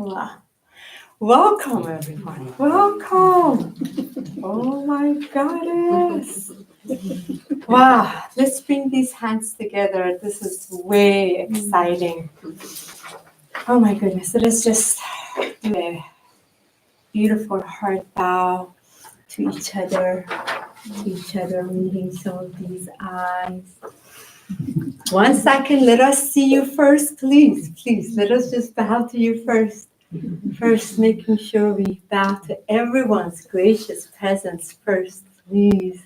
Wow. Welcome, everyone. Welcome. Oh my goddess. Wow. Let's bring these hands together. This is way exciting. Oh my goodness. Let us just do a beautiful heart bow to each other, meeting some of these eyes. 1 second, let us see you first, please. Please, let us just bow to you first. First, making sure we bow to everyone's gracious presence first, please.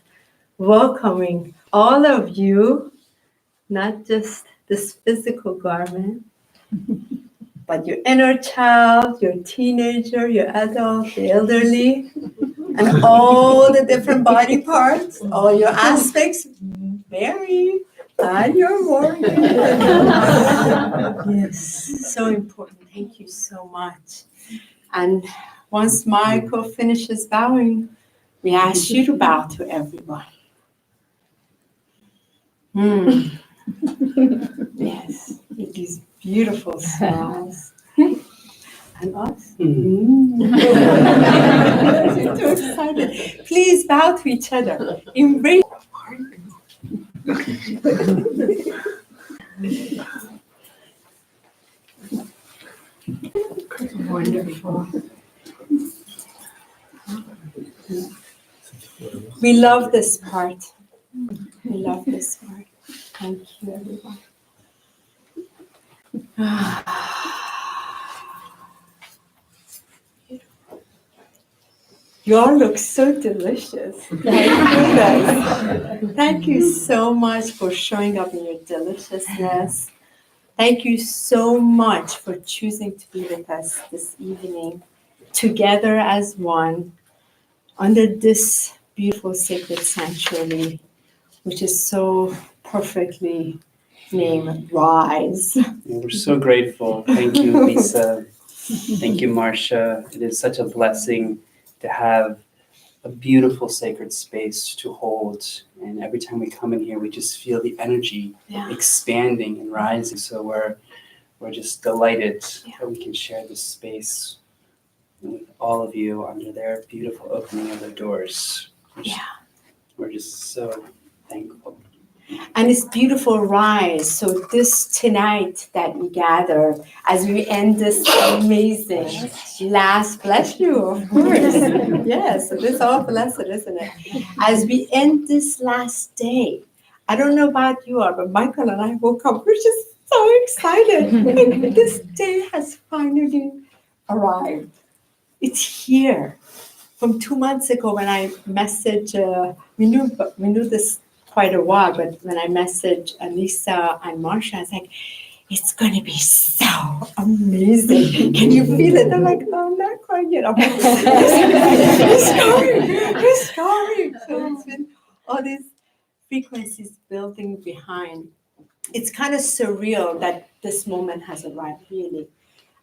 Welcoming all of you, not just this physical garment, but your inner child, your teenager, your adult, the elderly, and all the different body parts, all your aspects, Mary, and your warrior. Yes, so important. Thank you so much. And once Michael finishes bowing, we ask you to bow to everyone. Yes, with these beautiful smiles. And us. I'm too excited. Please bow to each other. Embrace. Wonderful. We love this part. We love this part. Thank you, everyone. You all look so delicious. Thank you so much for showing up in your deliciousness. Thank you so much for choosing to be with us this evening, together as one, under this beautiful sacred sanctuary, which is so perfectly named Rise. We're so grateful. Thank you, Lisa. Thank you, Marcia. It is such a blessing to have a beautiful sacred space to hold. And every time we come in here, we just feel the energy expanding and rising. So we're just delighted that we can share this space with all of you under their beautiful opening of their doors. We're just so thankful. And it's beautiful rise. So this tonight that we gather, as we end this amazing last, bless you, of course. Yes, it is all blessed, isn't it? As we end this last day, I don't know about you all, but Michael and I woke up, we're just so excited. Like, this day has finally arrived. It's here. From 2 months ago when I messaged, we knew this quite a while, but when I messaged Lisa and Marcia, I was like, it's going to be so amazing. Can you feel it? They're like, oh, not quite yet. I'm like, it's coming. So it's been all these frequencies building behind. It's kind of surreal that this moment has arrived, really.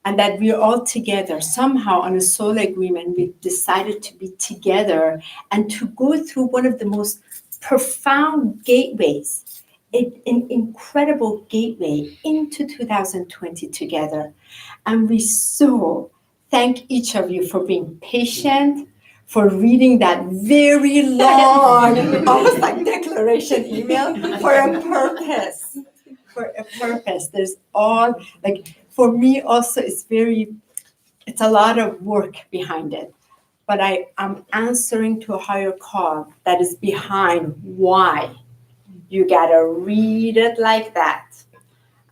And that we're all together. Somehow on a soul agreement, we decided to be together and to go through one of the most profound gateways, an incredible gateway into 2020 together. And we so thank each of you for being patient, for reading that very long, almost like declaration email, for a purpose. For a purpose. There's all, like, for me also, it's a lot of work behind it. But I'm answering to a higher call that is behind why you gotta read it like that.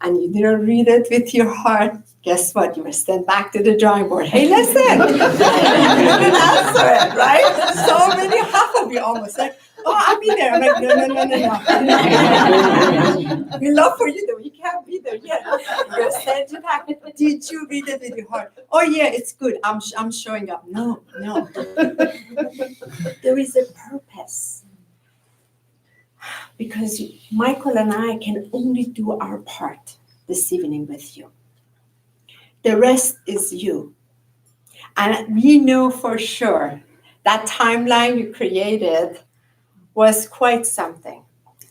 And you didn't read it with your heart. Guess what? You were sent back to the drawing board. Hey, listen, you didn't answer it, right? So many, half of you almost like, oh, I'll be there. I'm like, no. We love for you that we can't be there yet. We're sent you back. Did you read it with your heart? Oh yeah, it's good. I'm showing up. No. There is a purpose. Because Michael and I can only do our part this evening with you. The rest is you. And we know for sure that timeline you created was quite something.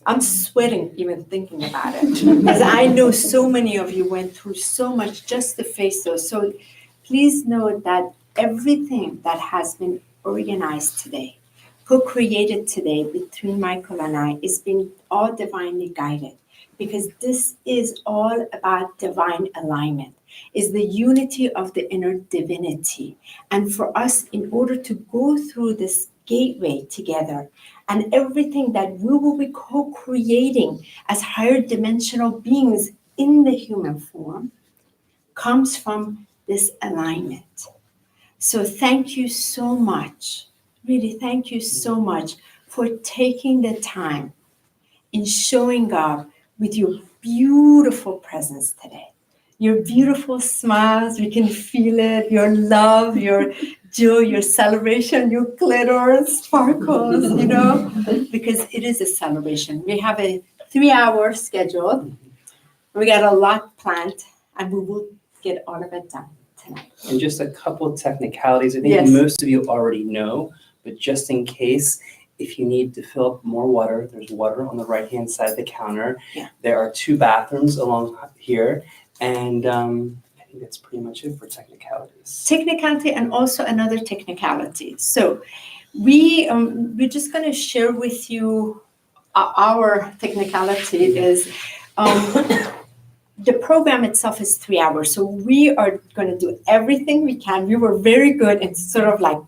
I'm sweating even thinking about it. Because I know so many of you went through so much just to face those. So please know that everything that has been organized today, co-created today between Michael and I, is being all divinely guided, because this is all about divine alignment, is the unity of the inner divinity. And for us, in order to go through this gateway together, and everything that we will be co-creating as higher dimensional beings in the human form, comes from this alignment. So thank you so much, really thank you so much for taking the time in showing up with your beautiful presence today. Your beautiful smiles, we can feel it, your love, your joy, your celebration, your glitter sparkles, because it is a celebration. We have a 3-hour schedule. We got a lot planned, and we will get all of it done tonight. And just a couple technicalities, I think Yes. most of you already know, but just in case, if you need to fill up more water, there's water on the right-hand side of the counter. Yeah. There are 2 bathrooms along here, and I think that's pretty much it for technicalities. Technicality, and also another technicality. So we're just going to share with you our technicality is the program itself is 3 hours. So we are going to do everything we can. We were very good in sort of like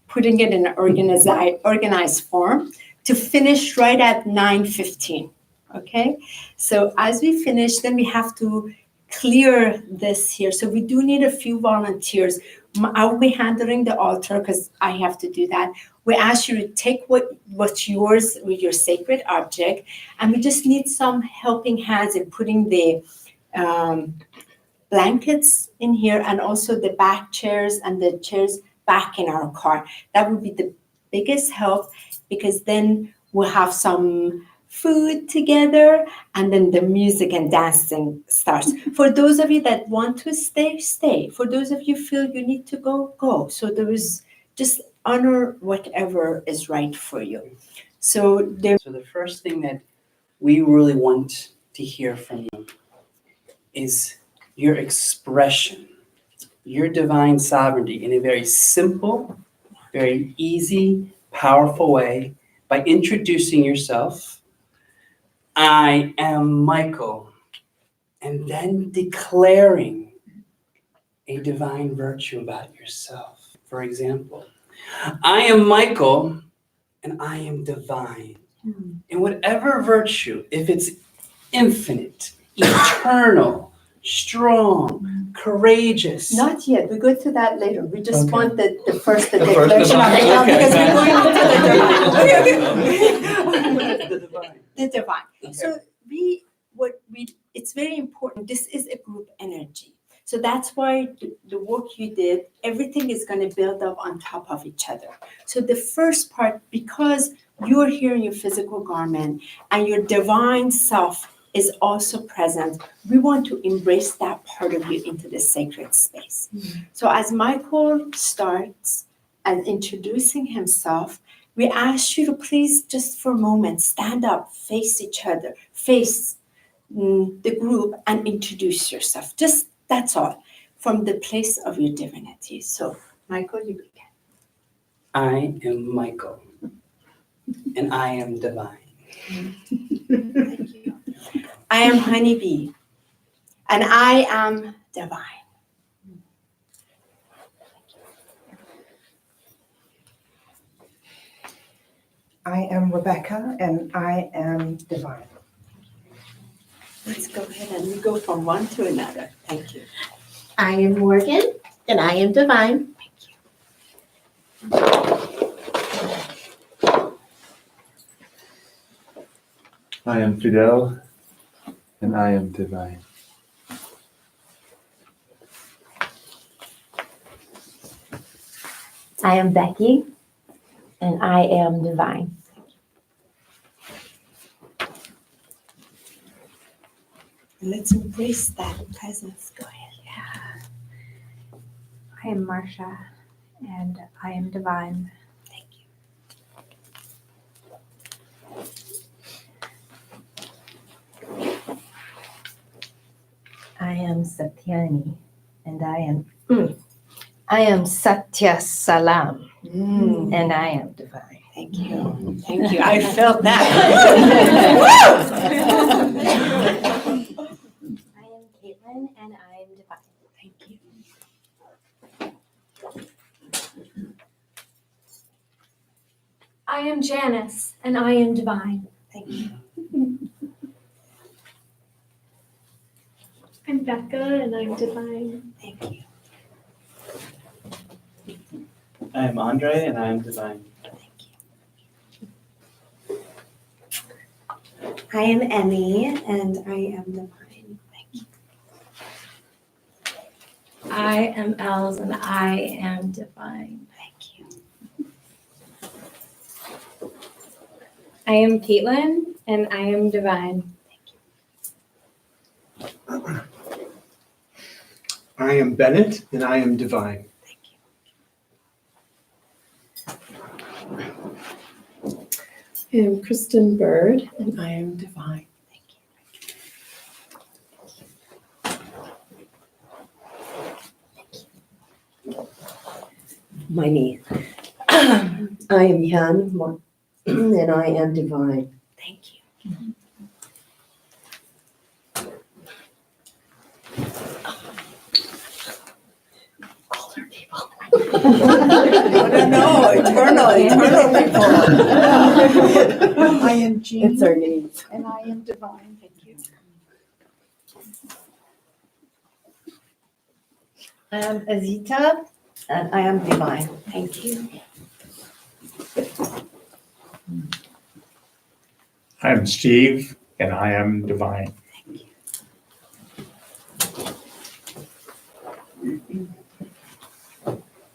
putting it in an organized form to finish right at 9:15. Okay? So as we finish, then we have to clear this here. So we do need a few volunteers. I'll be handling the altar because I have to do that. We ask you to take what's yours with your sacred object, and we just need some helping hands in putting the blankets in here, and also the back chairs and the chairs back in our car. That would be the biggest help, because then we'll have some food together, and then the music and dancing starts. For those of you that want to stay, stay. For those of you feel you need to go, go. So there is just honor whatever is right for you. So the first thing that we really want to hear from you is your expression, your divine sovereignty in a very simple, very easy, powerful way by introducing yourself. I am Michael, and then declaring a divine virtue about yourself. For example, I am Michael, and I am divine. And whatever virtue, if it's infinite, eternal, strong, courageous. not yet. We go to that later. We just Okay. want the first The declaration first of divine. the Okay. because we're going into the divine. The divine. The divine. Okay. So it's very important. This is a group energy. So that's why the work you did, everything is going to build up on top of each other. So the first part, because you're here in your physical garment and your divine self is also present, we want to embrace that part of you into the sacred space. So as Michael starts and introducing himself, we ask you to please just for a moment stand up, face each other, face the group, and introduce yourself. Just that's all, from the place of your divinity. So Michael, you begin. I am Michael, and I am divine. Thank you. I am Honeybee, and I am divine. I am Rebecca, and I am divine. Let's go ahead and we go from one to another. Thank you. I am Morgan, and I am divine. I am Fidel, and I am divine. I am Becky, and I am divine. Let's embrace that presence. Go ahead. I am Marcia, and I am divine. Thank you. I am Satyani, and I am I am Satya Salam, Mm, and I am divine. thank you. Thank you. I felt that. I am Caitlin, and I am divine. Thank you. I am Janice, and I am divine. Thank you. I'm Becca, and I'm divine. Thank you. I am Andre, and I am divine. I am Emmy, and I am divine. I am Els and I am divine. Thank you. I am Caitlin and I am divine. I am Bennett, and I am divine. I am Kristen Bird, and I am divine. Miney. I am Yan, and I am divine. Thank you. Older people. No, eternal people. I am Jean. It's our names. And I am divine. Thank you. I am Azita, and I am divine. Thank you. I'm Steve, and I am divine.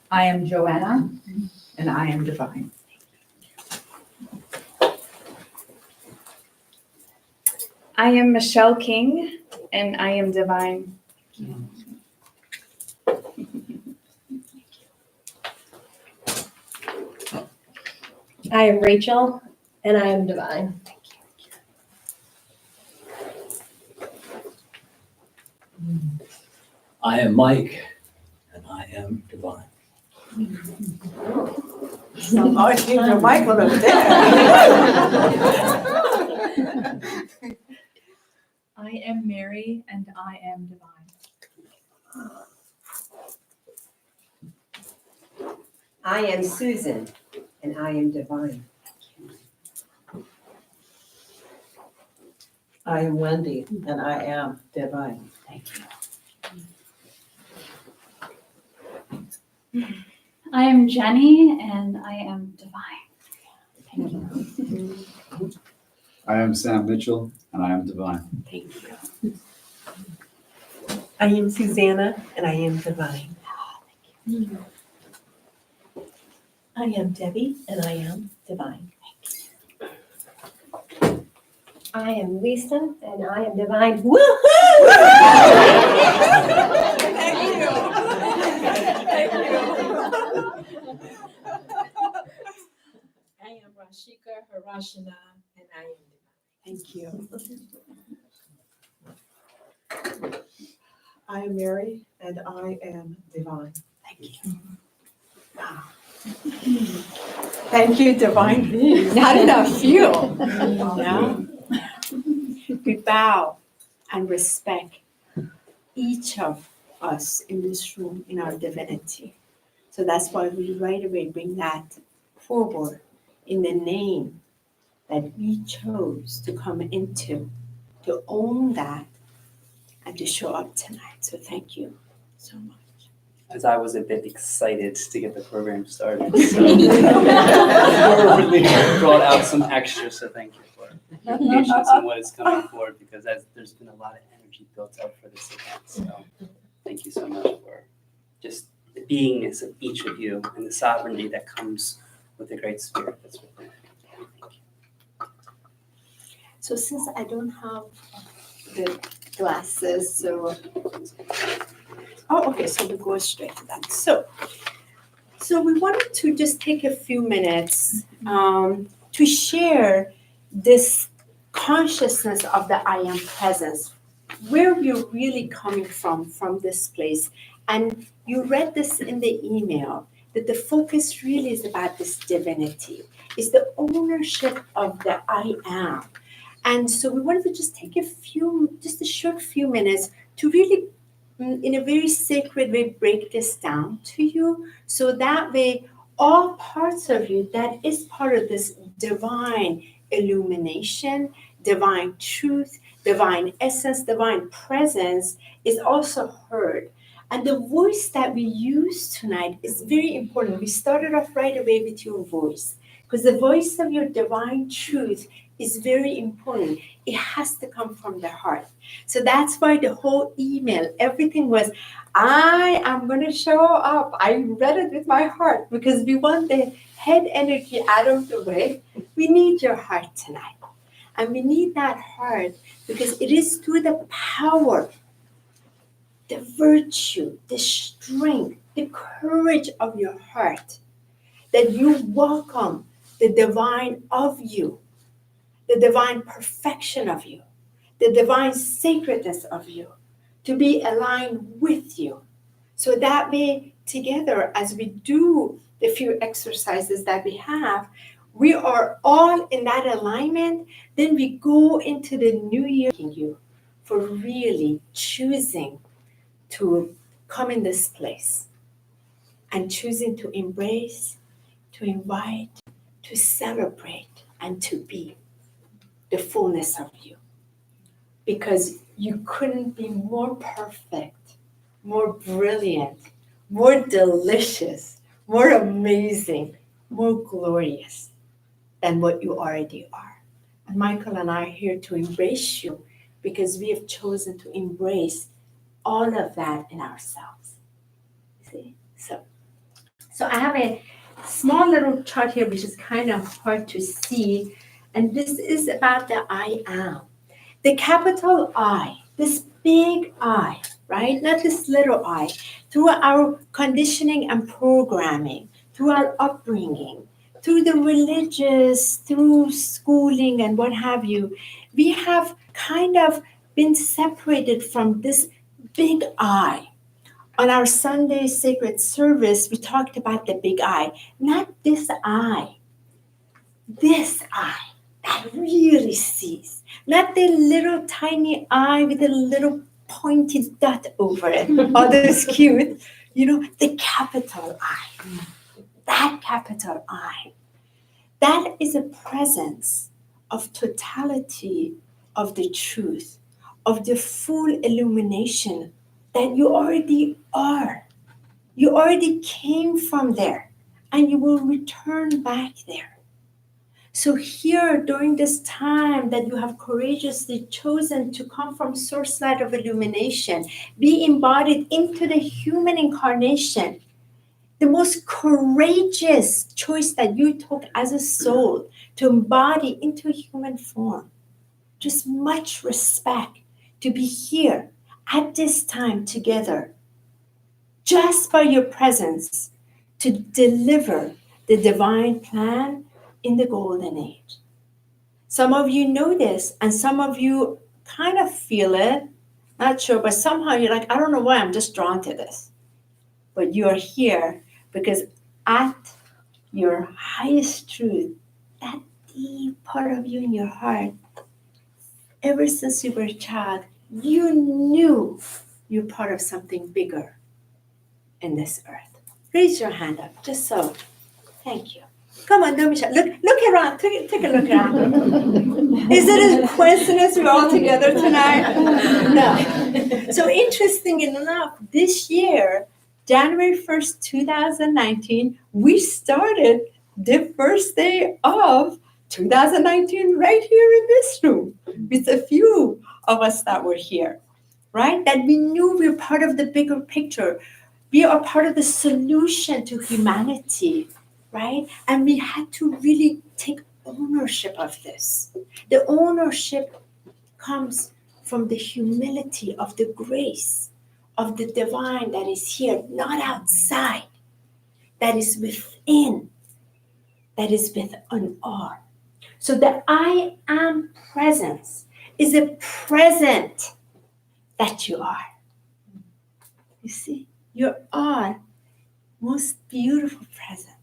I am Joanna, and I am divine. I am Michelle King and I am divine. I am Rachel and I am divine. I am Mike, and I am divine. So I think your Michael over there. I am Mary, and I am divine. I am Susan, and I am divine. I am Wendy, and I am divine. Thank you. I am Jenny, and I am divine. I am Sam Mitchell, and I am divine. Thank you. I am Susanna, and I am divine. I am Debbie, and I am divine. I am Lisa, and I am divine. Thank you. Thank you. I am Rashika Harashina, and I am divine. Thank you. I am Mary, and I am divine. Thank you. Wow. Thank you, divine beings. Not enough fuel. Yeah. We bow and respect each of us in this room in our divinity. So that's why we right away bring that forward in the name that we chose to come into, to own that, and to show up tonight. So thank you so much. As I was a bit excited to get the program started, so really brought out some extra. So thank you for your patience and what is coming forward, because there's been a lot of energy built up for this event. So thank you so much for just the beingness of each of you and the sovereignty that comes with the Great Spirit that's within. Thank you. So since I don't have the glasses, so okay, so we go straight to that. So we wanted to just take a few minutes to share this consciousness of the I am presence, where we're really coming from this place, And you read this in the email, that the focus really is about this divinity. It's the ownership of the I am. And so we wanted to just take just a short few minutes to really, in a very sacred way, break this down to you. So that way, all parts of you that is part of this divine illumination, divine truth, divine essence, divine presence is also heard. And the voice that we use tonight is very important. We started off right away with your voice, because the voice of your divine truth is very important. It has to come from the heart. So that's why the whole email, everything was, I am going to show up. I read it with my heart, because we want the head energy out of the way. We need your heart tonight. And we need that heart because it is through the power, the virtue, the strength, the courage of your heart that you welcome the divine of you, the divine perfection of you, the divine sacredness of you, to be aligned with you. So that way, together, as we do the few exercises that we have, we are all in that alignment. Then we go into the new year you for really choosing to come in this place and choosing to embrace, to invite, to celebrate, and to be the fullness of you. Because you couldn't be more perfect, more brilliant, more delicious, more amazing, more glorious than what you already are. And Michael and I are here to embrace you because we have chosen to embrace all of that in ourselves. See? So I have a small little chart here which is kind of hard to see, and this is about the I am. The capital I, this big I, right? Not this little I. Through our conditioning and programming, through our upbringing, through the religious, through schooling and what have you, we have kind of been separated from this big I. On our Sunday sacred service, we talked about the big I, not this I. This I that really sees, not the little tiny eye with a little pointed dot over it. Oh, that's cute. The capital I. That capital I. That is a presence of totality of the truth, of the full illumination that you already are. You already came from there, and you will return back there. So here, during this time that you have courageously chosen to come from source light of illumination, be embodied into the human incarnation, the most courageous choice that you took as a soul to embody into human form. Just much respect to be here at this time together, just by your presence, to deliver the divine plan in the golden age. Some of you know this, and some of you kind of feel it, not sure, but somehow you're like, I don't know why, I'm just drawn to this. But you are here because at your highest truth, that deep part of you in your heart, ever since you were a child, you knew you're part of something bigger in this earth. Raise your hand up, just so. Thank you. Come on, don't be shy. Look around. Take a look around. Is it a coincidence we're all together tonight? No. So interesting enough, this year, January 1st, 2019, we started the first day of 2019 right here in this room with a few of us that were here, right? That we knew we were part of the bigger picture. We are part of the solution to humanity, right? And we had to really take ownership of this. The ownership comes from the humility of the grace of the divine that is here, not outside, that is within, that is within all. So the I am presence is a present that you are. You see? You're our most beautiful present.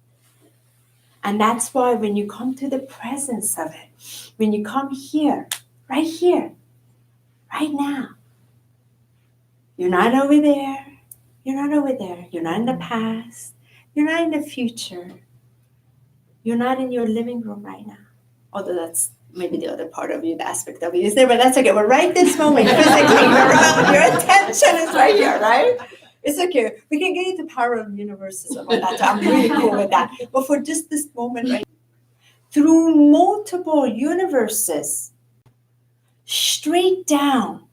And that's why when you come to the presence of it, when you come here, right now, you're not over there, you're not over there, you're not in the past, you're not in the future, you're not in your living room right now. Although that's maybe the other part of you, the aspect of you is there, but that's okay. But right this moment, physically, your attention is right here, right? It's okay. We can get into parallel universes about that. I'm really cool with that. But for just this moment, right, through multiple universes, straight down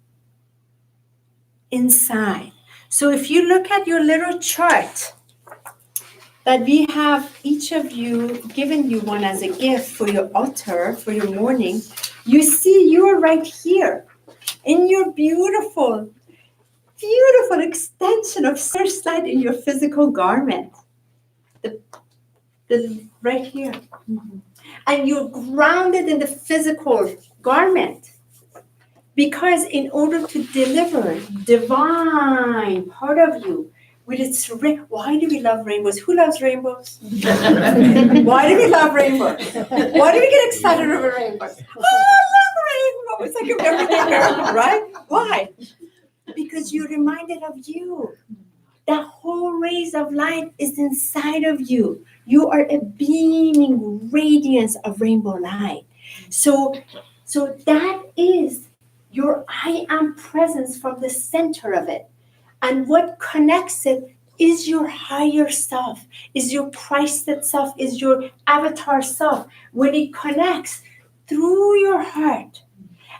inside. So if you look at your little chart that we have, each of you given you one as a gift for your altar, for your morning, you see you're right here in your beautiful extension of source light in your physical garment. The right here. And you're grounded in the physical garment. Because in order to deliver divine part of you, with its why do we love rainbows? Who loves rainbows? Why do we love rainbows? Why do we get excited over rainbows? Oh, I love rainbows! Like everything, right? Why? Because you're reminded of you. That whole rays of light is inside of you. You are a beaming radiance of rainbow light. So that is your I am presence from the center of it. And what connects it is your higher self, is your Christ self, is your avatar self. When it connects through your heart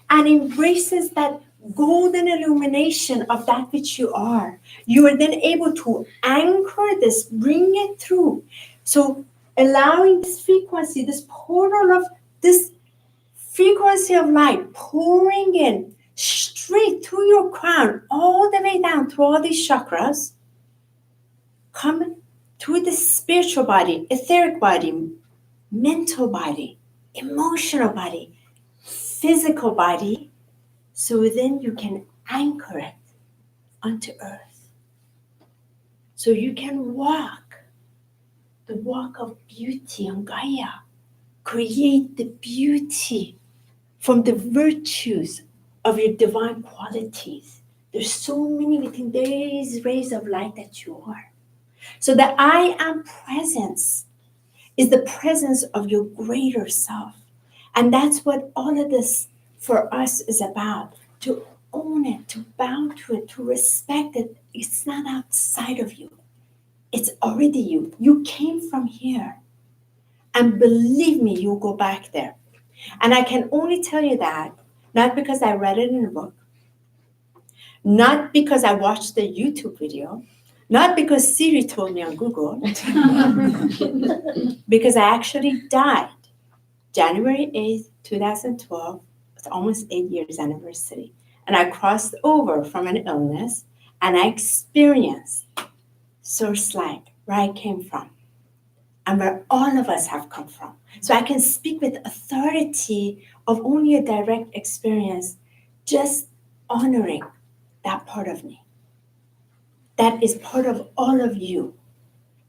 and embraces that golden illumination of that which you are then able to anchor this, bring it through. So allowing this frequency, this portal of this frequency of light pouring in straight through your crown, all the way down through all these chakras, coming through the spiritual body, etheric body, mental body, emotional body, physical body, so then you can anchor it onto earth. So you can walk the walk of beauty on Gaia, create the beauty from the virtues of your divine qualities. There's so many within these rays of light that you are. So the I am presence is the presence of your greater self. And that's what all of this for us is about, to own it, to bow to it, to respect it. It's not outside of you. It's already you. You came from here. And believe me, you'll go back there. And I can only tell you that, not because I read it in a book, not because I watched the YouTube video, not because Siri told me on Google, because I actually died January 8th, 2012. It's almost 8 years anniversary. And I crossed over from an illness and I experienced source light where I came from and where all of us have come from. So I can speak with authority of only a direct experience, just honoring that part of me. That is part of all of you.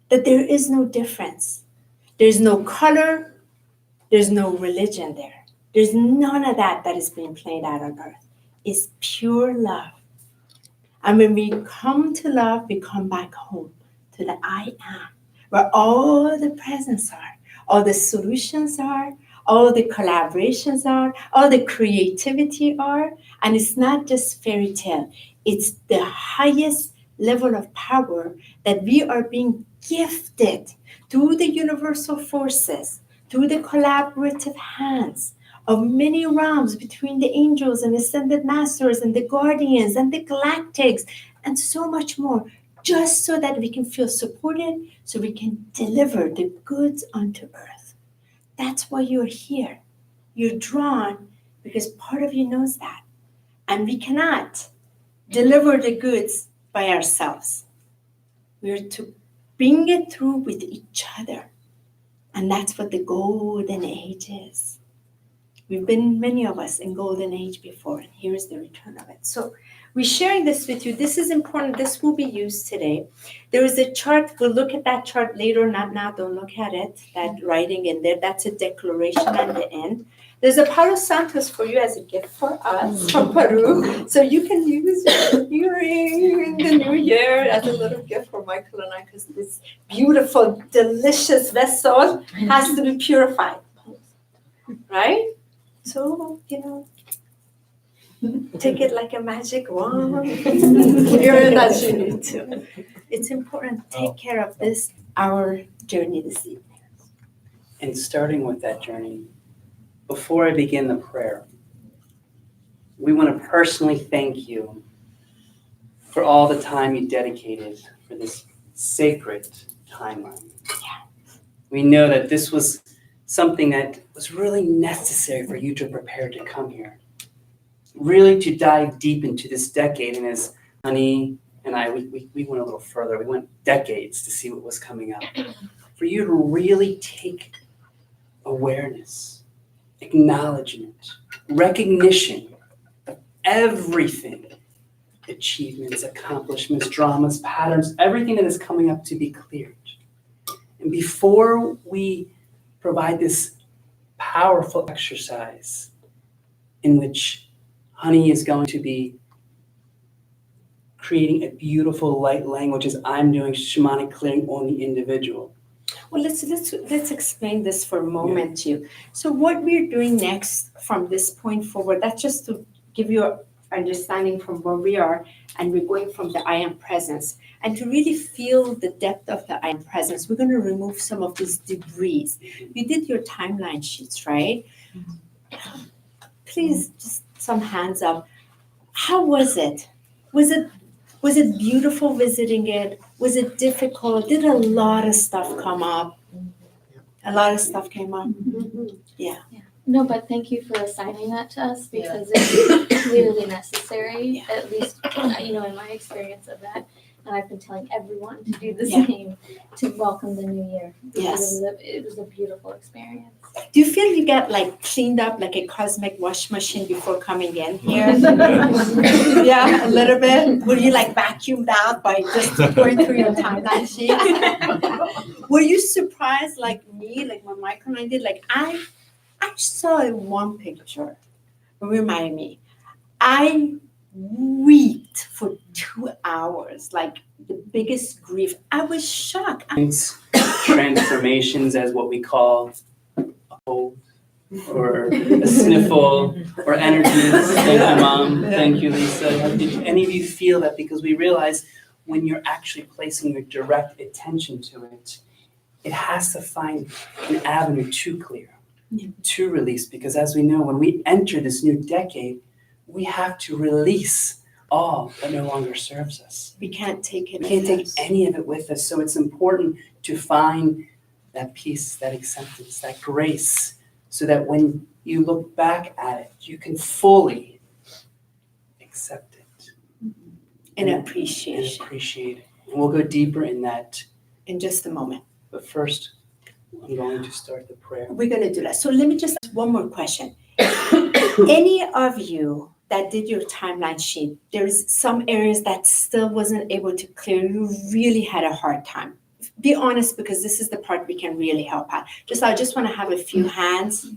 That there is no difference. There's no color. There's no religion there. There's none of that is being played out on earth. It's pure love. And when we come to love, we come back home to the I am, where all the presents are, all the solutions are, all the collaborations are, all the creativity are. And it's not just fairy tale. It's the highest level of power that we are being gifted through the universal forces, through the collaborative hands of many realms between the angels and ascended masters and the guardians and the galactics and so much more, just so that we can feel supported, so we can deliver the goods unto earth. That's why you're here. You're drawn because part of you knows that. And we cannot deliver the goods by ourselves. We're to bring it through with each other. And that's what the golden age is. We've been, many of us, in golden age before, and here is the return of it. So we're sharing this with you. This is important. This will be used today. There is a chart. We'll look at that chart later, not now. Don't look at it. That writing in there, that's a declaration at the end. There's a Palo Santos for you as a gift for us from Peru. So you can use your earring in the new year as a little gift for Michael and I, because this beautiful, delicious vessel has to be purified. Right? So, take it like a magic wand. Clear it as you need to. It's important to take care of this, our journey this evening. And starting with that journey, before I begin the prayer, we want to personally thank you for all the time you dedicated for this sacred timeline. We know that this was something that was really necessary for you to prepare to come here. Really to dive deep into this decade. And as Honey and I, we went a little further. We went decades to see what was coming up. For you to really take awareness, acknowledgement, recognition of everything, achievements, accomplishments, dramas, patterns, everything that is coming up to be cleared. And before we provide this powerful exercise in which Honey is going to be creating a beautiful light language as I'm doing shamanic clearing on the individual. Well, let's explain this for a moment too. So what we're doing next from this point forward, that's just to give you an understanding from where we are, and we're going from the I am presence. And to really feel the depth of the I am presence, we're going to remove some of this debris. You did your timeline sheets, right? Please, just some hands up. How was it? Was it beautiful visiting it? Was it difficult? Did a lot of stuff come up? A lot of stuff came up. Yeah. No, but thank you for assigning that to us because it's clearly necessary, at least, in my experience of that. And I've been telling everyone to do the same, to welcome the new year. Yes. It was a beautiful experience. Do you feel you got cleaned up like a cosmic wash machine before coming in here? Yeah, a little bit. Were you vacuumed out by just going through your timeline sheet? Were you surprised like me, like when Michael and I did? I saw one picture. Remind me. I wept for 2 hours, like the biggest grief. I was shocked. Transformations as what we call a cold or a sniffle or energies. Thank you, Mom. Thank you, Lisa. Did any of you feel that? Because we realize when you're actually placing your direct attention to it, it has to find an avenue to clear, to release. Because as we know, when we enter this new decade, we have to release all that no longer serves us. We can't take it. We can't take any of it with us. So it's important to find that peace, that acceptance, that grace, so that when you look back at it, you can fully accept it. And appreciate it. And we'll go deeper in that in just a moment. But first, I'm going to start the prayer. We're going to do that. So let me just ask one more question. Any of you that did your timeline sheet, there's some areas that still wasn't able to clear, you really had a hard time. Be honest, because this is the part we can really help out. I just want to have a few hands.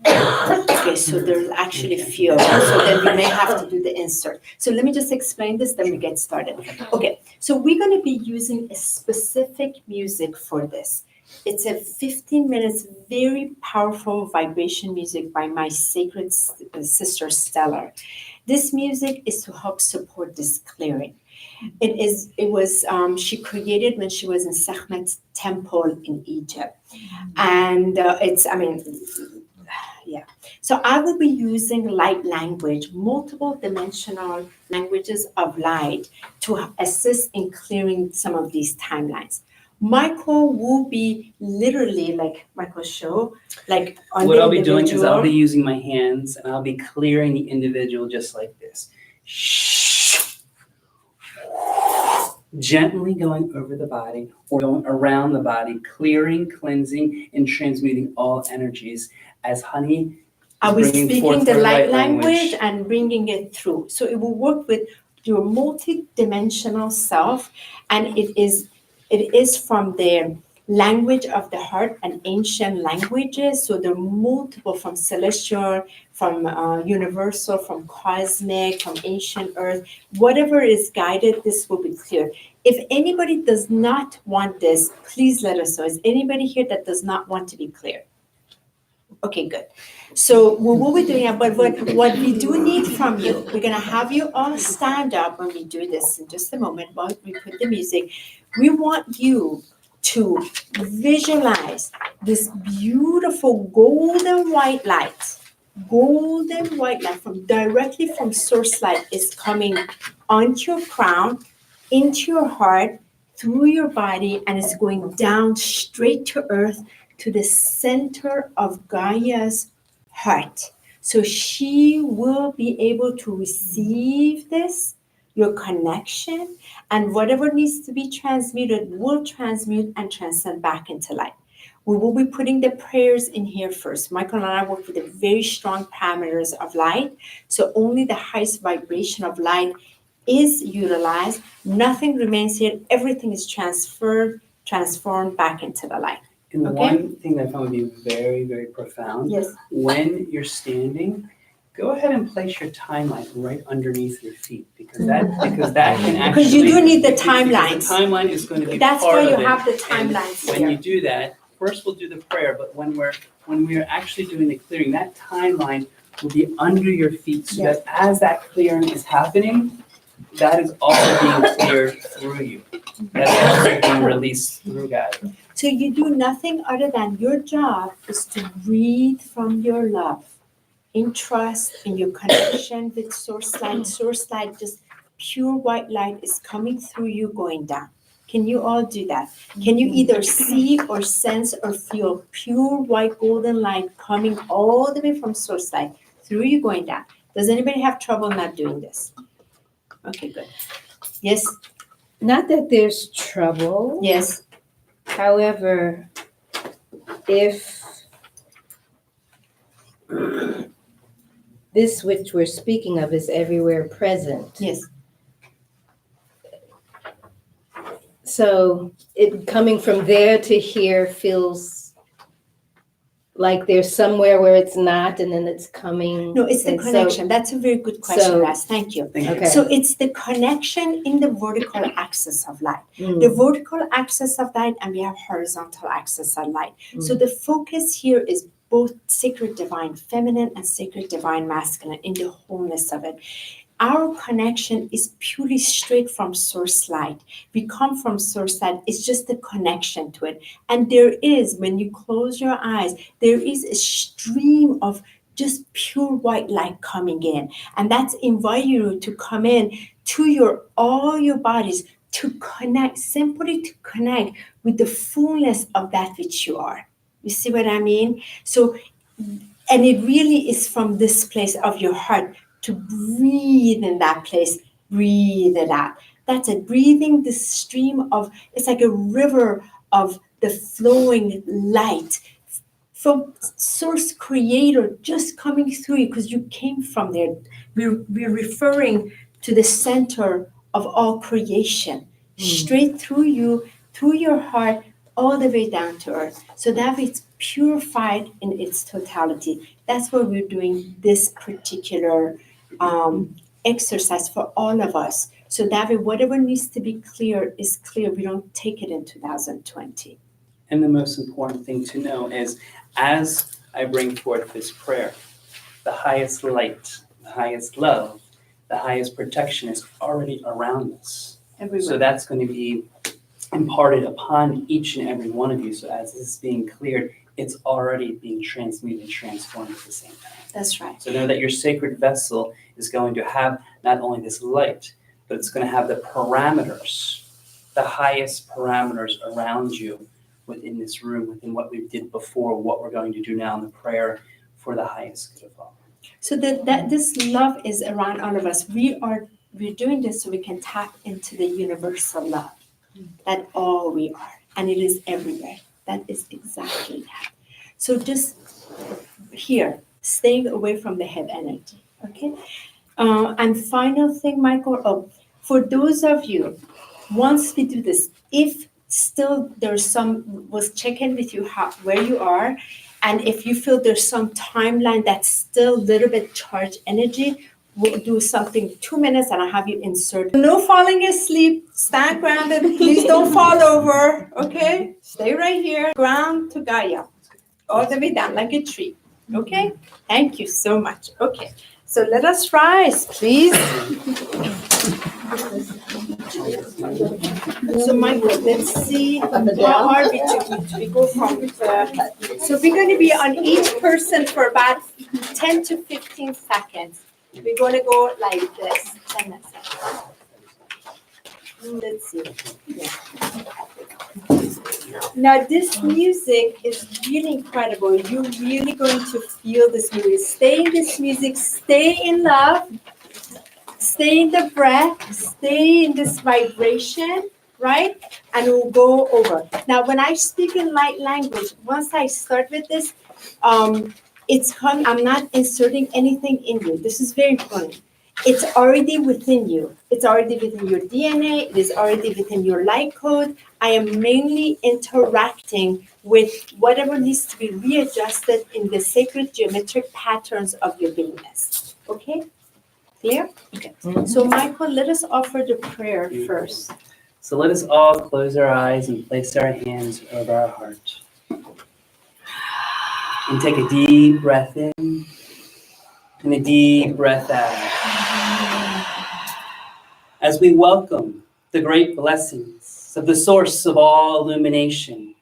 Okay, so there's actually a few of them, so then we may have to do the insert. So let me just explain this, then we get started. Okay, so we're going to be using a specific music for this. It's a 15 minutes, very powerful vibration music by my sacred sister Stellar. This music is to help support this clearing. She created when she was in Sekhmet's temple in Egypt. And So I will be using light language, multiple dimensional languages of light to assist in clearing some of these timelines. Michael will be literally, like Michael showed, on what the I'll be doing is I'll individual. be using my hands and I'll be clearing the individual just like this. Gently going over the body or going around the body, clearing, cleansing, and transmuting all energies as Honey Are we Bringing speaking forth the our light light language language. and bringing it through? So it will work with your multi-dimensional self, and it is from the language of the heart and ancient languages. So there are multiple, from celestial, from universal, from cosmic, from ancient earth. Whatever is guided, this will be clear. If anybody does not want this, please let us know. Is anybody here that does not want to be clear? Okay, good. So what we'll be doing, but what we do need from you, we're gonna have you all stand up when we do this in just a moment while we put the music. We want you to visualize this beautiful golden white light from directly from source light is coming onto your crown, into your heart, through your body, and it's going down straight to earth, to the center of Gaia's heart. So she will be able to receive this, your connection, and whatever needs to be transmuted will transmute and transcend back into light. We will be putting the prayers in here first. Michael and I work with the very strong parameters of light. So only the highest vibration of light is utilized. Nothing remains here. Everything is transformed back into the light. And Okay. one thing that I found would be very, very profound, Yes. when you're standing, go ahead and place your timeline right underneath your feet, because that can actually. Because you do need the because timelines. The timeline is going to be That's part why of you it. have the And timelines when you here. do that, first we'll do the prayer, but when we're actually doing the clearing, that timeline will be under your feet, so that as that clearing is happening, that is also being cleared through you. That's also being released through God. So you do nothing other than your job is to breathe from your love, in trust, in your connection with source light. Source light, just pure white light is coming through you, going down. Can you all do that? Can you either see or sense or feel pure white golden light coming all the way from source light through you, going down? Does anybody have trouble not doing this? Okay, good. Yes, Not that there's trouble. yes. However, if this which we're speaking of is everywhere present. Yes. So it coming from there to here feels like there's somewhere where it's not, and then it's coming. No, it's the and so- connection. That's a very good question, so- Ras. Thank you. Thank you. Okay. So it's the connection in the vertical axis of light. Mm, The vertical axis of light, and we have horizontal axis of light. So the focus here is both sacred divine feminine and sacred divine masculine in the wholeness of it. Our connection is purely straight from source light. We come from source light. It's just the connection to it. And there is, when you close your eyes, there is a stream of just pure white light coming in. And that's inviting you to come in to all your bodies, to connect, simply to connect with the fullness of that which you are. You see what I mean? So, and it really is from this place of your heart to breathe in that place, breathe it out. That's it, breathing the stream of, it's like a river of the flowing light from source creator just coming through you, because you came from there. We're referring to the center of all creation, straight through you, through your heart, all the way down to earth. So that it's purified in its totality. That's why we're doing this particular exercise for all of us. So that way, whatever needs to be clear is clear. We don't take it in 2020. And the most important thing to know is, as I bring forth this prayer, the highest light, the highest love, the highest protection is already around us. Everywhere. So that's going to be imparted upon each and every one of you. So as this is being cleared, it's already being transmuted and transformed at the same time. That's right. So know that your sacred vessel is going to have not only this light, but it's going to have the parameters, the highest parameters around you within this room, within what we did before, what we're going to do now in the prayer for the highest good of all. So that this love is around all of us. We're doing this so we can tap into the universal love. That all we are, and it is everywhere. That is exactly that. So just here, staying away from the head energy. Okay. And final thing, Michael, for those of you, once we do this, if still there's was check in with you where you are, and if you feel there's some timeline that's still a little bit charged energy, we'll do something 2 minutes and I'll have you insert. No falling asleep, stand grounded, please don't fall over, okay? Stay right here, ground to Gaia, all the way down like a tree, okay? Thank you so much, okay. So let us rise, please. So Michael, let's see, how are we doing? We go from so we're going to be on each person for about 10 to 15 seconds. We're going to go like this. 10 seconds. Let's see. Yeah. Now this music is really incredible. You're really going to feel this music. Stay in this music. Stay in love. Stay in the breath. Stay in this vibration, right? And we'll go over. Now, when I speak in light language, once I start with this, I'm not inserting anything in you. This is very important. It's already within you. It's already within your DNA. It is already within your light code. I am mainly interacting with whatever needs to be readjusted in the sacred geometric patterns of your beingness. Okay? Clear? Okay. So, Michael, let us offer the prayer first. So let us all close our eyes and place our hands over our heart. And take a deep breath in and a deep breath out. As we welcome the great blessings of the source of all illumination,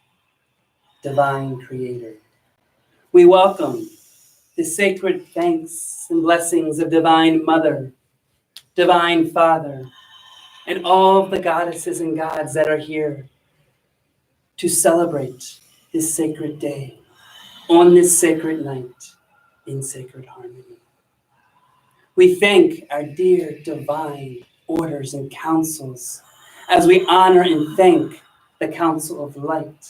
divine creator. We welcome the sacred thanks and blessings of divine mother, divine father, and all of the goddesses and gods that are here to celebrate this sacred day, on this sacred night, in sacred harmony. We thank our dear divine orders and councils as we honor and thank the Council of Light,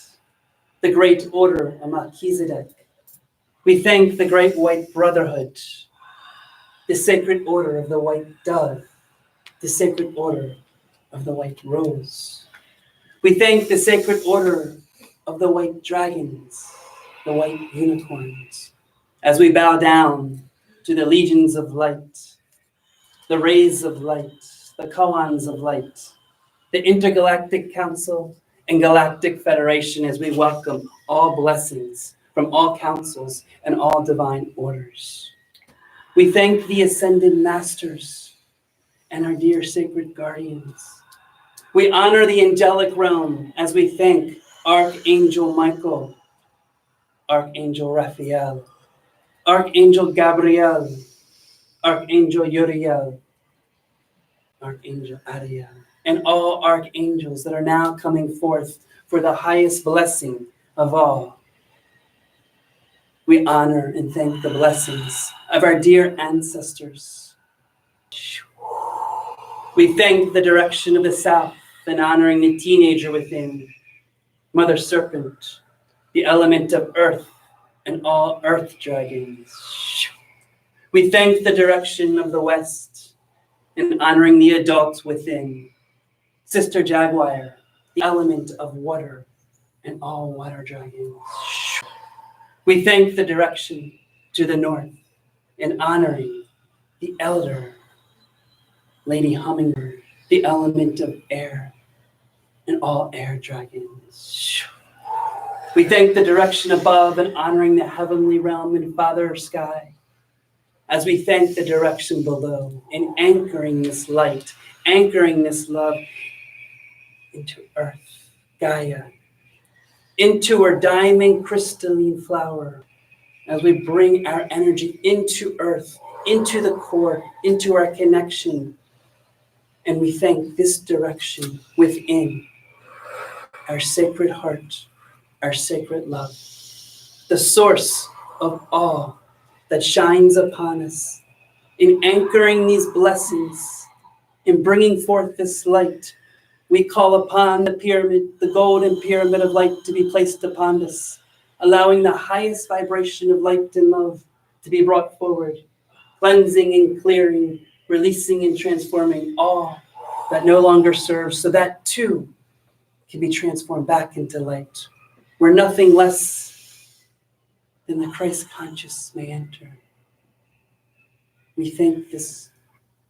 the Great Order of Melchizedek. We thank the Great White Brotherhood, the Sacred Order of the White Dove, the Sacred Order of the White Rose. We thank the Sacred Order of the White Dragons, the White Unicorns, as we bow down to the legions of light, the rays of light, the koans of light, the Intergalactic Council and Galactic Federation, as we welcome all blessings from all councils and all divine orders. We thank the Ascended Masters and our dear sacred guardians. We honor the angelic realm as we thank Archangel Michael, Archangel Raphael, Archangel Gabriel, Archangel Uriel, Archangel Ariel, and all archangels that are now coming forth for the highest blessing of all. We honor and thank the blessings of our dear ancestors. We thank the direction of the South and honoring the teenager within, Mother Serpent, the element of earth, and all earth dragons. We thank the direction of the West and honoring the adult within, Sister Jaguar, the element of water, and all water dragons. We thank the direction to the north and honoring the elder, Lady Hummingbird, the element of air, and all air dragons. We thank the direction above and honoring the heavenly realm and Father Sky, as we thank the direction below and anchoring this light, anchoring this love into earth, Gaia, into our diamond crystalline flower, as we bring our energy into earth, into the core, into our connection. And we thank this direction within our sacred heart, our sacred love, the source of all that shines upon us, in anchoring these blessings, in bringing forth this light. We call upon the pyramid, the golden pyramid of light, to be placed upon us, allowing the highest vibration of light and love to be brought forward, cleansing and clearing, releasing and transforming all that no longer serves, so that too can be transformed back into light, where nothing less than the Christ conscious may enter. We thank this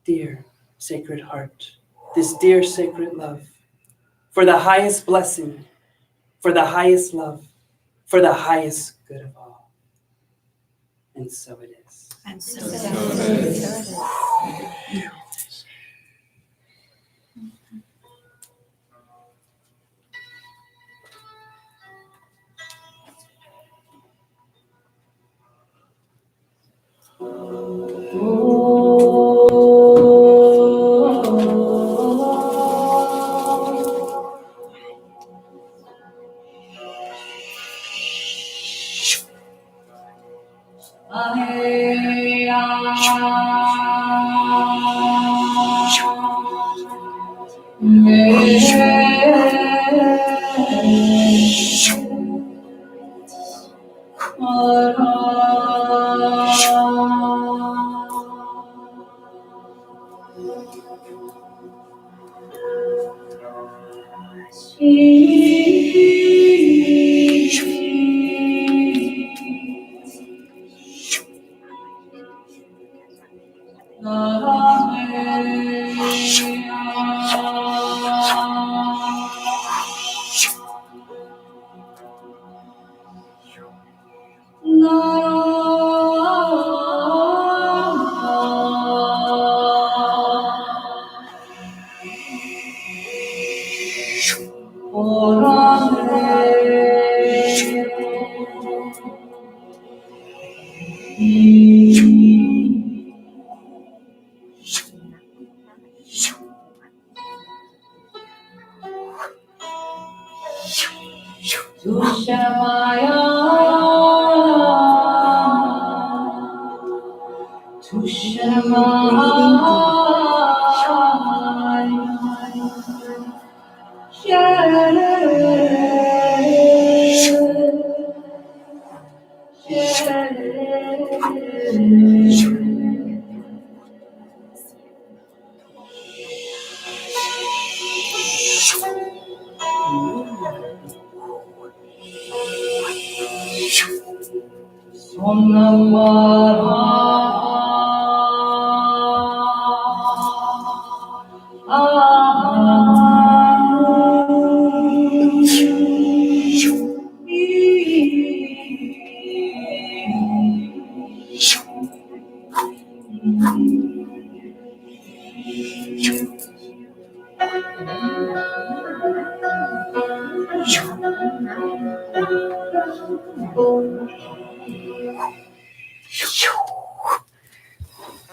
dear sacred heart, this dear sacred love, for the highest blessing, for the highest love, for the highest good of all. And so it is. And so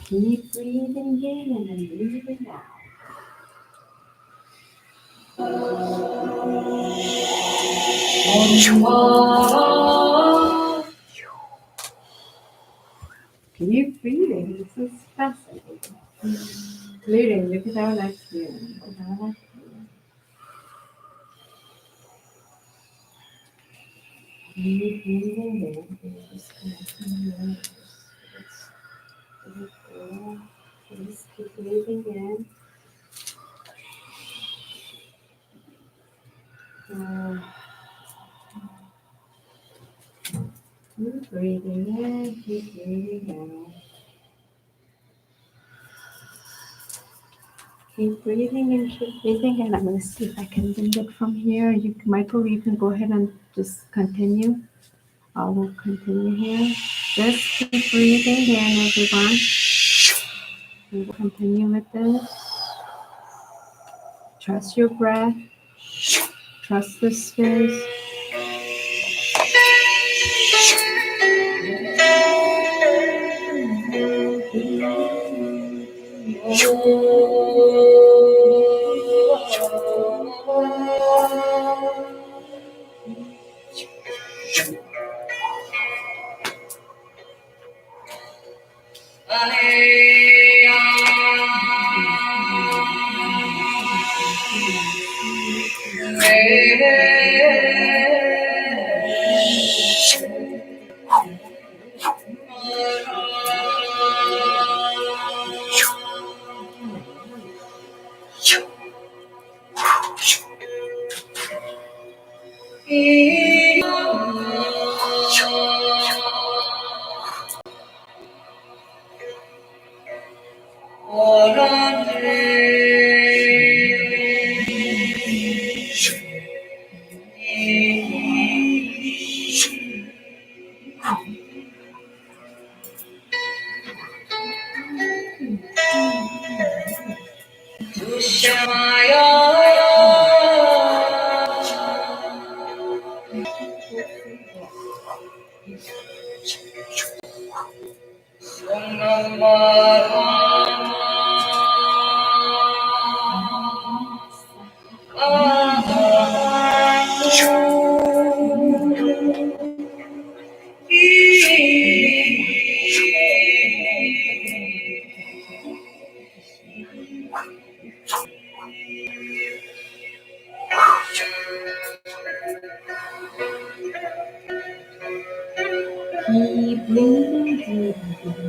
keep breathing in and breathing out. Keep breathing. This is fascinating. Clearing. Look at our next feeling. Keep breathing in. Just keep breathing in. Keep breathing in, keep breathing out. Keep breathing in, keep breathing in. I'm going to see if I can bring it from here. Michael, you can go ahead and just continue. I will continue here. Just keep breathing in, everyone. We will continue with this. Trust your breath. Trust the space. Keep breathing deeply.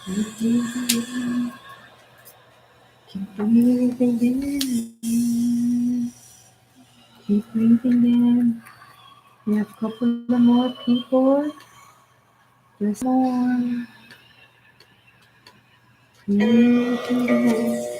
Keep breathing in. Keep breathing in. Keep breathing in. We have a couple of more people. Just more. Breathing in.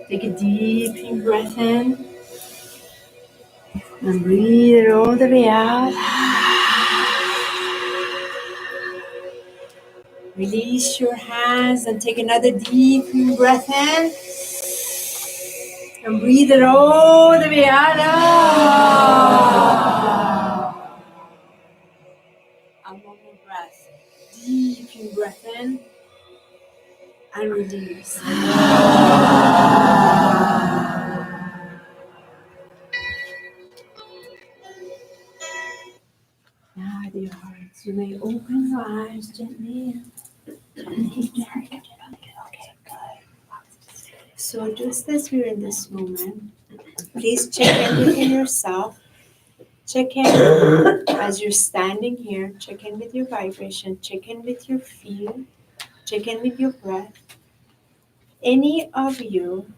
Take a deep breath in and breathe it all the way out. Release your hands and take another deep breath in. And breathe it all the way out. And one more breath. Deep breath in. And release. Now, dear hearts, you may open your eyes gently. So just as we're in this moment, please check in within yourself. Check in as you're standing here. Check in with your vibration. Check in with your feel. Check in with your breath. Any of you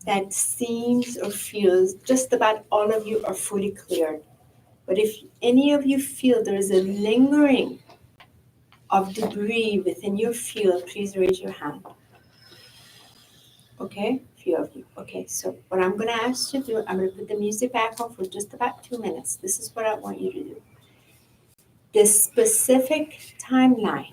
that seems or feels, just about all of you are fully cleared. But if any of you feel there is a lingering of debris within your field, please raise your hand. Okay, few of you. Okay, so what I'm going to ask you to do, I'm going to put the music back on for just about 2 minutes. This is what I want you to do. This specific timeline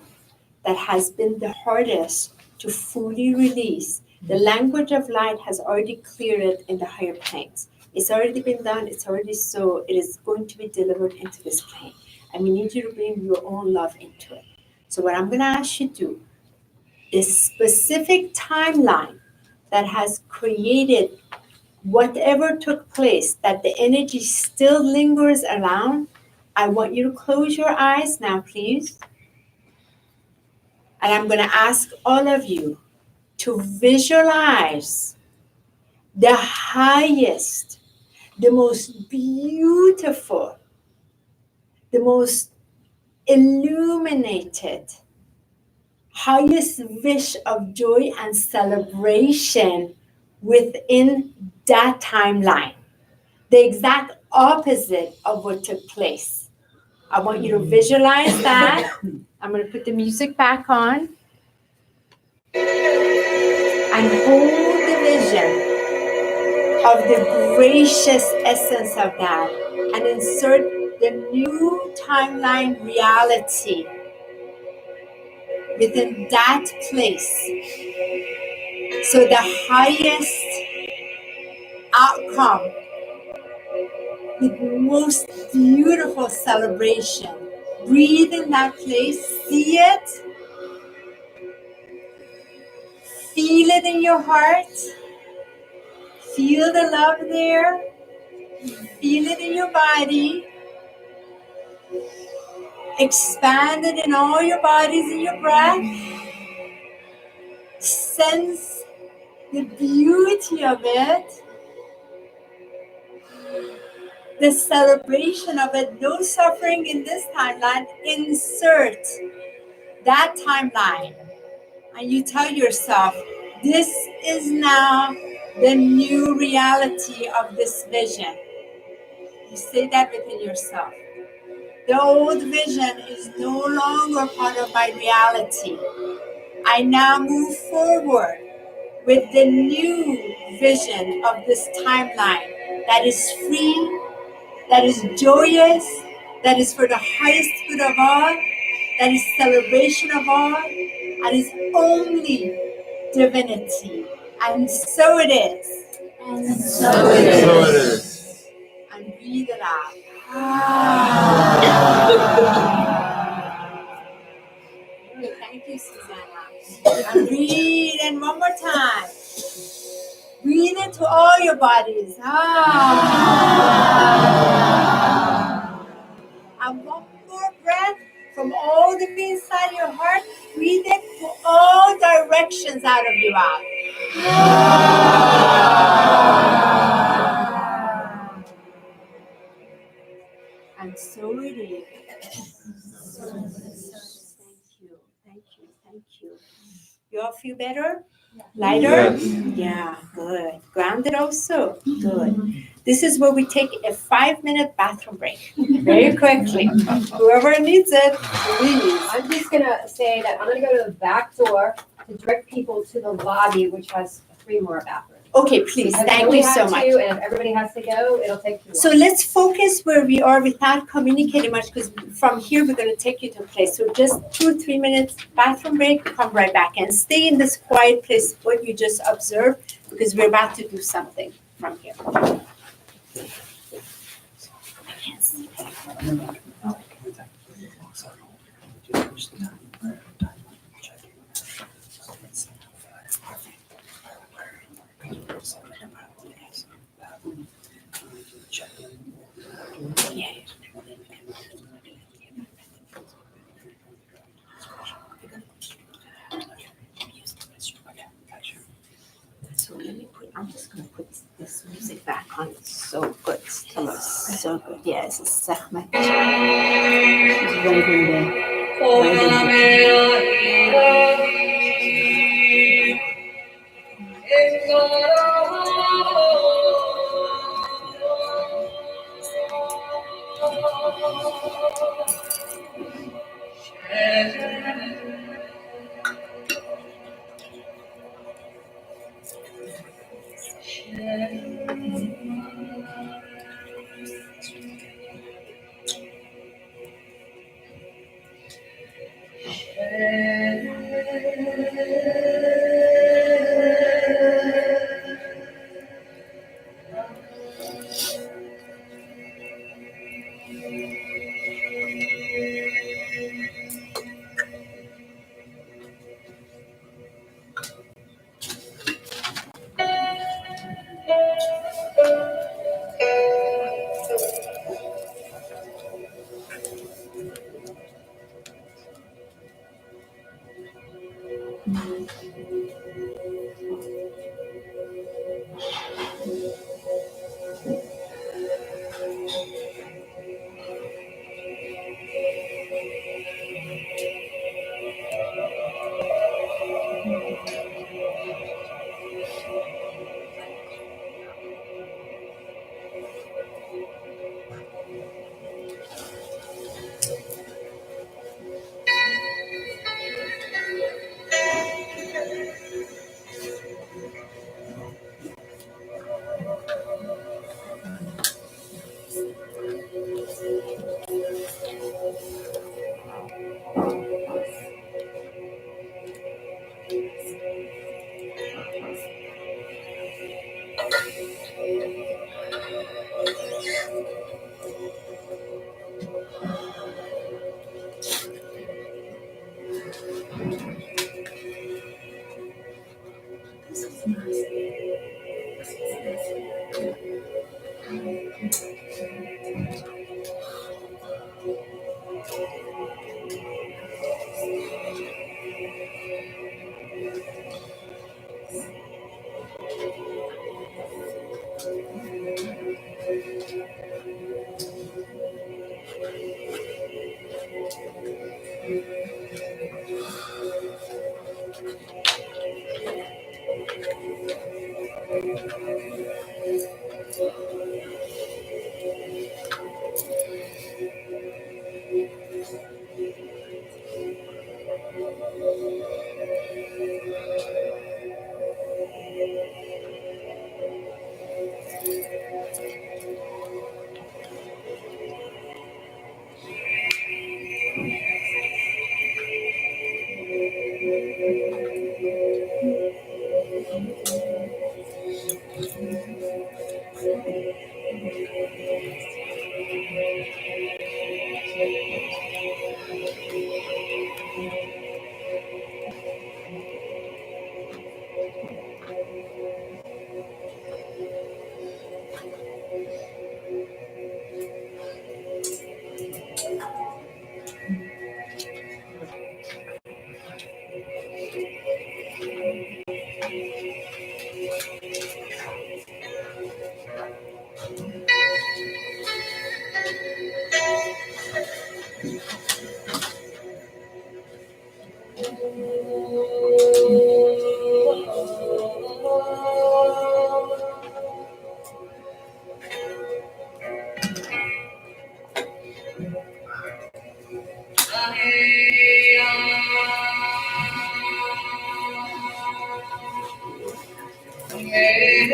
that has been the hardest to fully release, the language of light has already cleared it in the higher planes. It's already been done. It's already so. It is going to be delivered into this plane. And we need you to bring your own love into it. So what I'm going to ask you to do, this specific timeline that has created whatever took place, that the energy still lingers around, I want you to close your eyes now, please. And I'm going to ask all of you to visualize the highest, the most beautiful, the most illuminated, highest wish of joy and celebration within that timeline. The exact opposite of what took place. I want you to visualize that. I'm going to put the music back on. And hold the vision of the gracious essence of that. And insert the new timeline reality within that place. So the highest outcome with most beautiful celebration. Breathe in that place, see it, feel it in your heart, feel the love there, feel it in your body, expand it in all your bodies in your breath, sense the beauty of it, the celebration of it, no suffering in this timeline. Insert that timeline and you tell yourself, this is now the new reality of this vision. You say that within yourself. The old vision is no longer part of my reality. I now move forward with the new vision of this timeline that is free, that is joyous, that is for the highest good of all, that is celebration of all, and is only divinity. And so it is. And so it is. And breathe it out. Thank you, Susanna. And breathe in one more time. Breathe into all your bodies. And one more breath from all the way inside your heart. Breathe it to all directions out of your mouth. And so it is. Thank you. Thank you. Thank you. You all feel better? Lighter? Yes. Yeah, good. Grounded also? Good. This is where we take a 5-minute bathroom break. Very quickly. Whoever needs it, please. I'm just gonna say that I'm gonna go to the back door to direct people to the lobby, which has 3 more bathrooms. Okay, please, Because thank we you have so to, much. And if everybody has to go, it'll take too long. So let's focus where we are without communicating much, because from here, we're gonna take you to a place. So just 2 or 3 minutes, bathroom break, come right back and stay in this quiet place, what you just observed, because we're about to do something from here. So let me I'm just gonna put this music back on. It's so good. Still so good. Yeah, it's a Zahmet. It's right in Hey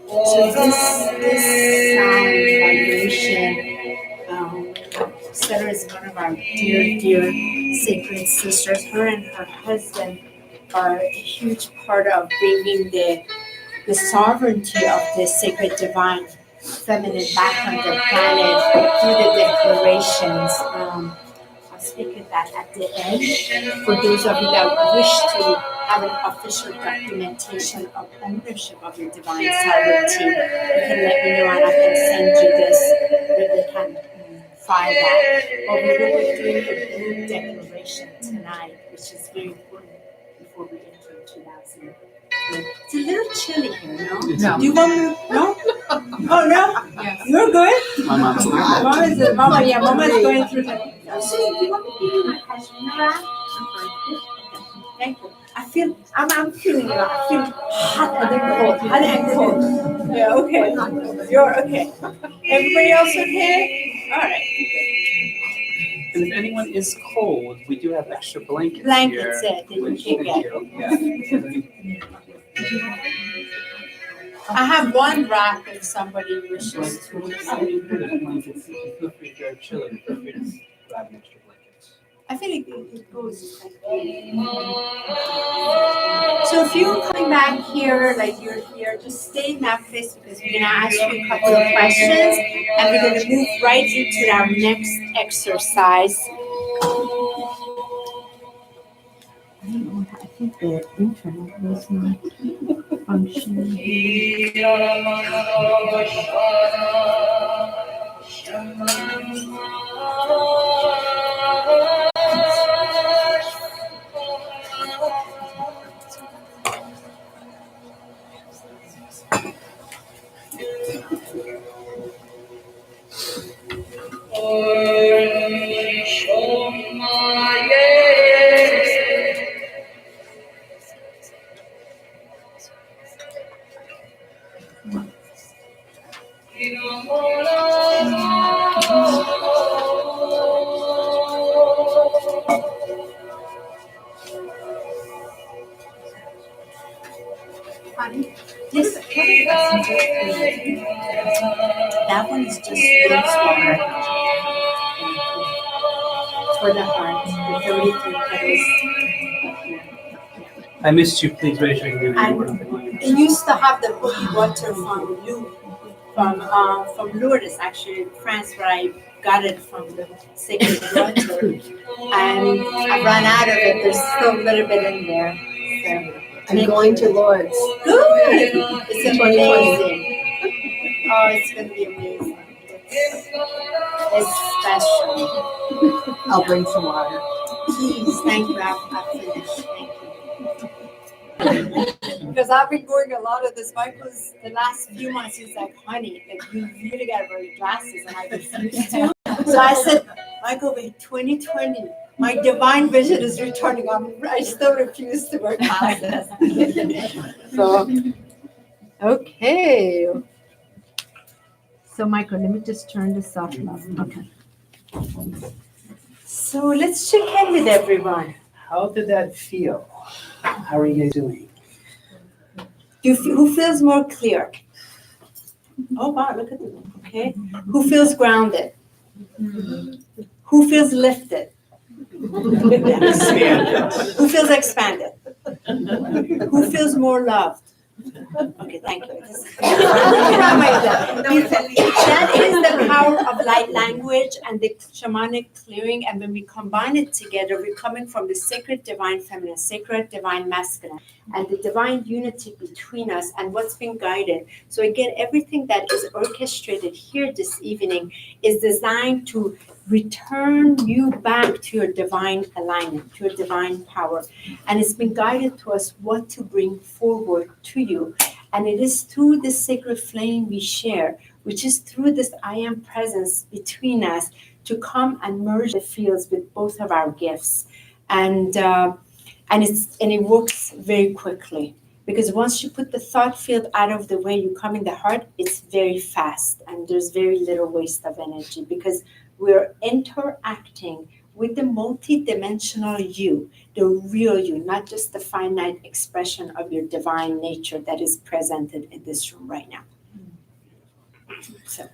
So this sound vibration, Sarah is one of our dear sacred sisters. Her and her husband are a huge part of bringing the sovereignty of the sacred divine feminine back on the planet through the declarations. I'll speak of that at the end. For those of you that wish to have an official documentation of ownership of your divine sovereignty, you can let me know and I can send you this ribbon and file that. But we will be doing the group declaration tonight, which is very important before we enter 2000. It's a little chilly here, no? No. Do you want me? No? Oh, no? Yes. You're good? My mom's Mama is going through the. So, do you want me to give you my pashmina wrap? Thank you. I'm feeling it. I feel hot and cold. Yeah, okay. You're okay. Everybody else okay? All right. And if anyone is cold, we do have extra blankets Blankets here. that you which- can thank get. you. Yeah. I have one wrap if somebody wishes to. Blankets, feel free if you're chilly, feel free to grab an extra blanket. I feel like it goes like so if you're coming back here, like you're here, just stay in that place because we're gonna ask you a couple of questions and we're gonna move right into our next exercise. I think the internet was not functioning. Yes, that one is just rose water for the heart, the 33 petals. I missed you. Please raise your hand. And it used to have the holy water from Lourdes, actually, in France, where I got it from the sacred water. And I ran out of it. There's still a little bit in there. So. I'm going to Lourdes. Good. It's amazing. Oh, it's gonna be amazing. It's special. I'll bring some water. Please, thank you. I'll finish. Thank you. Because I've been going a lot of this. Michael's the last few months. He's like, honey, like you really gotta wear your glasses, and I refused to. So I said, Michael, wait, 2020. My divine vision is returning. I still refuse to wear glasses. So, okay. So, Michael, let me just turn this off now. Okay. So, let's check in with everyone. How did that feel? How are you guys doing? Who feels more clear? Oh, wow, look at them. Okay. Who feels grounded? Who feels lifted? Who feels expanded? Who feels more loved? Okay, thank you. That is the power of light language and the shamanic clearing. And when we combine it together, we're coming from the sacred divine feminine, sacred divine masculine, and the divine unity between us and what's been guided. So again, everything that is orchestrated here this evening is designed to return you back to your divine alignment, to your divine power. And it's been guided to us what to bring forward to you. And it is through this sacred flame we share, which is through this I am presence between us, to come and merge the fields with both of our gifts. And it works very quickly. Because once you put the thought field out of the way, you come in the heart, it's very fast and there's very little waste of energy because we're interacting with the multi-dimensional you, the real you, not just the finite expression of your divine nature that is presented in this room right now. So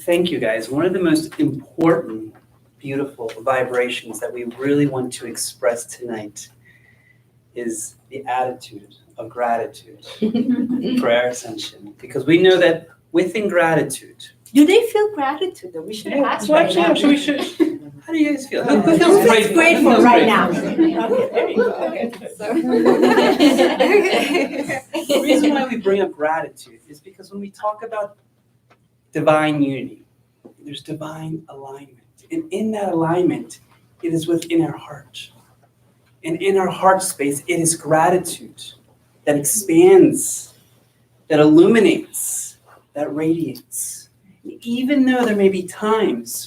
thank you guys. One of the most important, beautiful vibrations that we really want to express tonight is the attitude of gratitude for our ascension, because we know that within gratitude. Do they feel gratitude though? We should ask right now. How do you guys feel? Who feels grateful right now? The reason why we bring up gratitude is because when we talk about divine unity, there's divine alignment. And in that alignment, it is within our heart. And in our heart space, it is gratitude that expands, that illuminates, that radiates. Even though there may be times